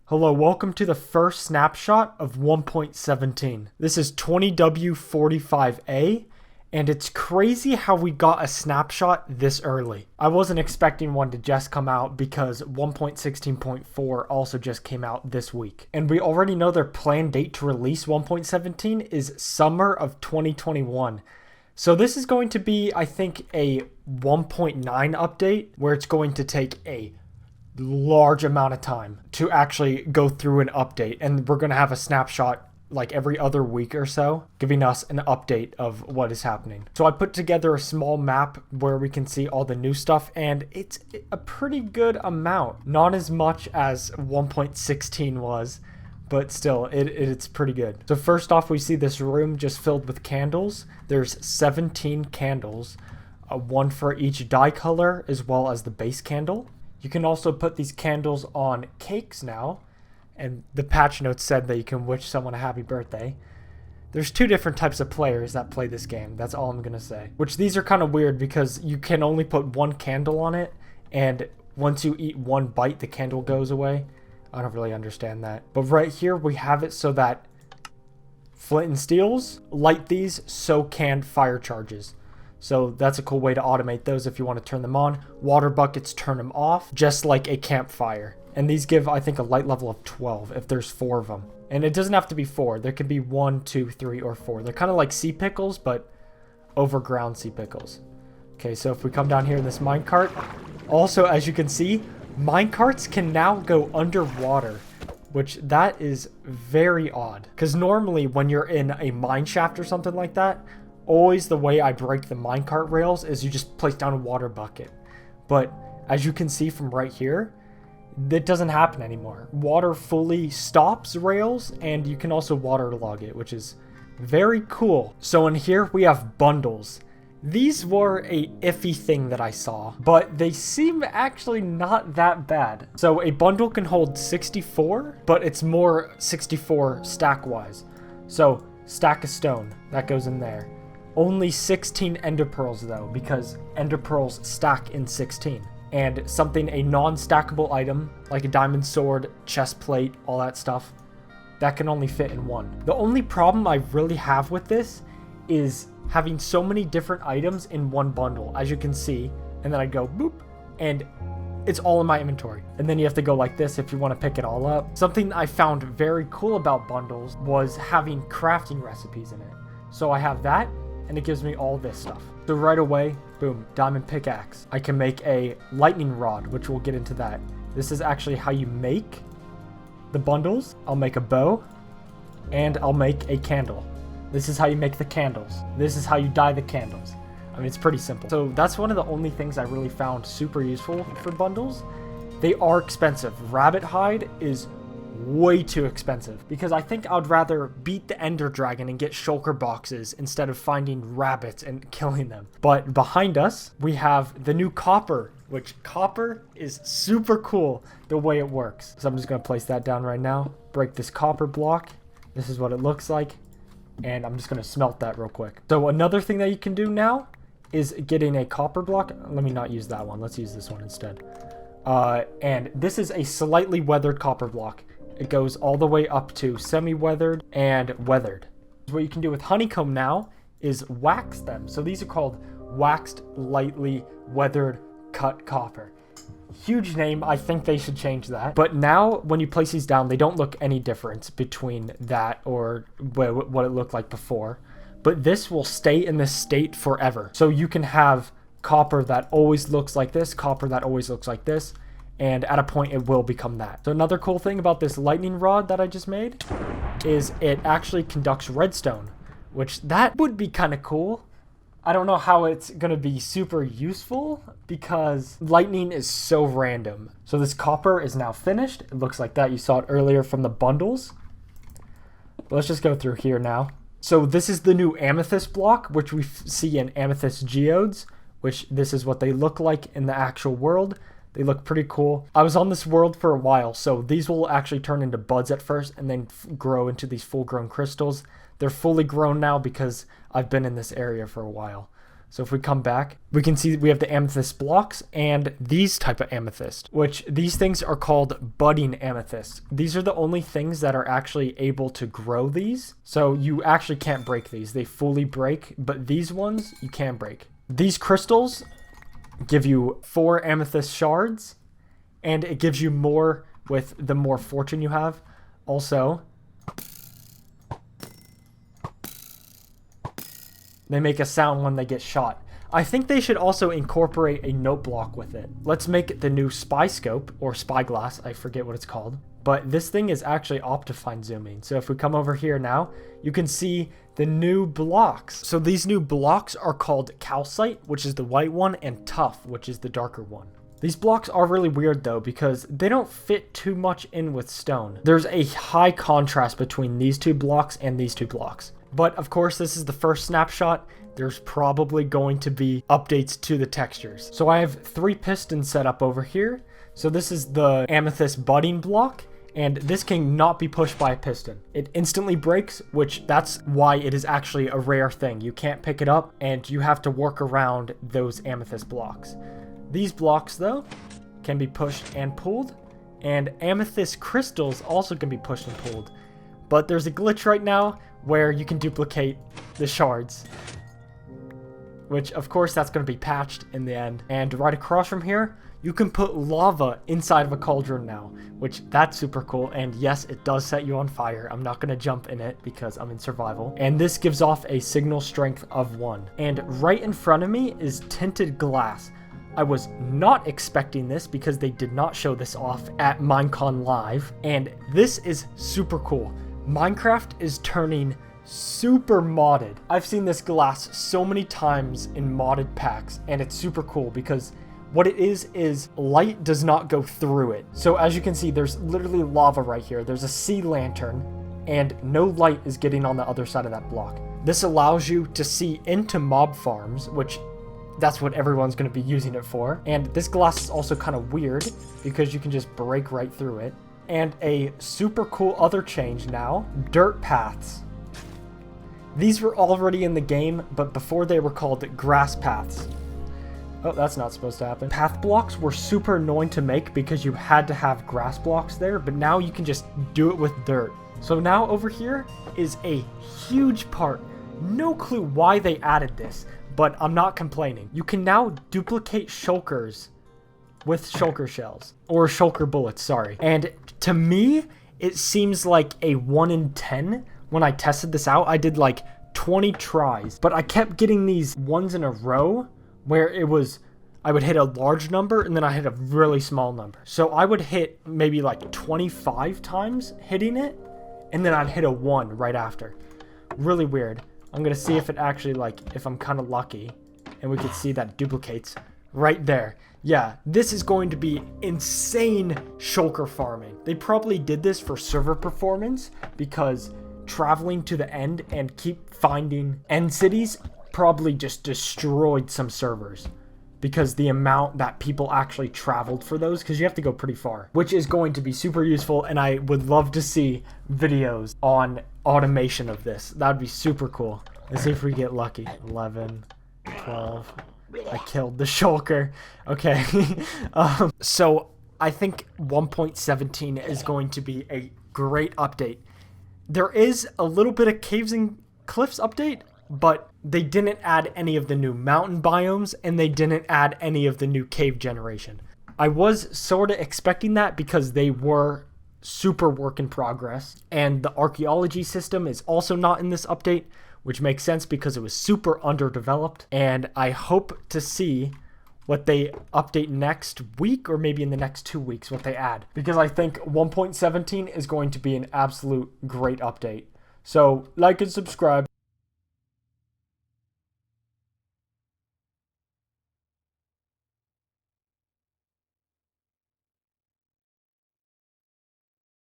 Hello, welcome to the first snapshot of 1.17. This is 20w45a, and it's crazy how we got a snapshot this early. I wasn't expecting one to just come out because 1.16.4 also just came out this week. And we already know their planned date to release 1.17 is summer of 2021. So this is going to be, I think, a 1.9 update where it's going to take a large amount of time to actually go through an update, and we're going to have a snapshot like every other week or so giving us an update of what is happening. So I put together a small map where we can see all the new stuff, and it's a pretty good amount, not as much as 1.16 was, but still it's pretty good. So first off, we see this room just filled with candles. There's 17 candles, one for each dye color as well as the base candle. You can also put these candles on cakes now, and the patch notes said that you can wish someone a happy birthday. There's two different types of players that play this game, that's all I'm gonna say. Which these are kind of weird because you can only put one candle on it, and once you eat one bite, the candle goes away. I don't really understand that. But right here we have it so that flint and steels light these, so can fire charges. So that's a cool way to automate those if you want to turn them on. Water buckets turn them off, just like a campfire. And these give, I think, a light level of 12 if there's 4 of them. And it doesn't have to be 4. There could be 1, 2, 3, or 4. They're kind of like sea pickles, but overground sea pickles. Okay, so if we come down here in this minecart, also, as you can see, minecarts can now go underwater, which that is very odd. Because normally when you're in a mine shaft or something like that, always the way I break the minecart rails is you just place down a water bucket. But as you can see from right here, that doesn't happen anymore. Water fully stops rails, and you can also waterlog it, which is very cool. So in here we have bundles. These were a iffy thing that I saw, but they seem actually not that bad. So a bundle can hold 64, but it's more 64 stack wise. So stack of stone, that goes in there. Only 16 ender pearls though, because ender pearls stack in 16. And something, a non-stackable item, like a diamond sword, chest plate, all that stuff, that can only fit in one. The only problem I really have with this is having so many different items in one bundle, as you can see. And then I go boop, and it's all in my inventory. And then you have to go like this if you want to pick it all up. Something I found very cool about bundles was having crafting recipes in it. So I have that, and it gives me all this stuff. So right away, boom, diamond pickaxe. I can make a lightning rod, which we'll get into that. This is actually how you make the bundles. I'll make a bow, and I'll make a candle. This is how you make the candles. This is how you dye the candles. I mean, it's pretty simple. So that's one of the only things I really found super useful for bundles. They are expensive. Rabbit hide is way too expensive because I think I'd rather beat the ender dragon and get shulker boxes instead of finding rabbits and killing them. But behind us we have the new copper, which copper is super cool the way it works. So I'm just going to place that down right now, break this copper block. This is what it looks like, and I'm just going to smelt that real quick. So another thing that you can do now is getting a copper block. Let me not use that one, let's use this one instead. And this is a slightly weathered copper block. It goes all the way up to semi-weathered and weathered. What you can do with honeycomb now is wax them. So these are called waxed, lightly weathered cut copper. Huge name. I think they should change that. But now when you place these down, they don't look any different between that or what it looked like before. But this will stay in this state forever. So you can have copper that always looks like this, copper that always looks like this, and at a point it will become that. So another cool thing about this lightning rod that I just made is it actually conducts redstone, which that would be kind of cool. I don't know how it's gonna be super useful because lightning is so random. So this copper is now finished. It looks like that. You saw it earlier from the bundles. But let's just go through here now. So this is the new Amethyst Block, which we see in Amethyst Geodes, which this is what they look like in the actual world. They look pretty cool. I was on this world for a while, so these will actually turn into buds at first and then grow into these full-grown crystals. They're fully grown now because I've been in this area for a while. So if we come back, we can see we have the amethyst blocks and these type of amethyst, which these things are called budding amethysts. These are the only things that are actually able to grow these. So you actually can't break these. They fully break, but these ones you can break. These crystals give you 4 amethyst shards, and it gives you more with the more fortune you have. Also, they make a sound when they get shot. I think they should also incorporate a note block with it. Let's make the new spy scope, or spyglass, I forget what it's called. But this thing is actually optifine zooming. So if we come over here now, you can see the new blocks. So these new blocks are called calcite, which is the white one, and tough, which is the darker one. These blocks are really weird though, because they don't fit too much in with stone. There's a high contrast between these 2 blocks and these 2 blocks. But of course, this is the first snapshot. There's probably going to be updates to the textures. So I have 3 pistons set up over here. So this is the amethyst budding block, and this can not be pushed by a piston. It instantly breaks, which that's why it is actually a rare thing. You can't pick it up, and you have to work around those amethyst blocks. These blocks, though, can be pushed and pulled, and amethyst crystals also can be pushed and pulled. But there's a glitch right now where you can duplicate the shards, which of course that's going to be patched in the end. And right across from here, you can put lava inside of a cauldron now, which that's super cool. And yes, it does set you on fire. I'm not going to jump in it because I'm in survival. And this gives off a signal strength of 1. And right in front of me is tinted glass. I was not expecting this because they did not show this off at Minecon Live. And this is super cool. Minecraft is turning super modded. I've seen this glass so many times in modded packs, and it's super cool because what it is light does not go through it. So as you can see, there's literally lava right here. There's a sea lantern, and no light is getting on the other side of that block. This allows you to see into mob farms, which that's what everyone's going to be using it for. And this glass is also kind of weird because you can just break right through it. And a super cool other change now, dirt paths. These were already in the game, but before they were called grass paths. Oh, that's not supposed to happen. Path blocks were super annoying to make because you had to have grass blocks there, but now you can just do it with dirt. So now over here is a huge part. No clue why they added this, but I'm not complaining. You can now duplicate shulkers with shulker shells, or shulker bullets, sorry. And to me, it seems like a 1 in 10. When I tested this out, I did like 20 tries, but I kept getting these ones in a row where it was, I would hit a large number and then I hit a really small number. So I would hit maybe like 25 times hitting it, and then I'd hit a 1 right after. Really weird. I'm gonna see if it actually, like, if I'm kind of lucky, and we can see that it duplicates right there. Yeah, this is going to be insane shulker farming. They probably did this for server performance because traveling to the end and keep finding end cities probably just destroyed some servers because the amount that people actually traveled for those, because you have to go pretty far, which is going to be super useful. And I would love to see videos on automation of this. That would be super cool. Let's see if we get lucky. 11, 12. I killed the shulker. Okay. So I think 1.17 is going to be a great update. There is a little bit of caves and cliffs update, but they didn't add any of the new mountain biomes, and they didn't add any of the new cave generation. I was sort of expecting that because they were super work in progress, and the archaeology system is also not in this update, which makes sense because it was super underdeveloped. And I hope to see what they update next week, or maybe in the next 2 weeks, what they add, because I think 1.17 is going to be an absolute great update. So like and subscribe.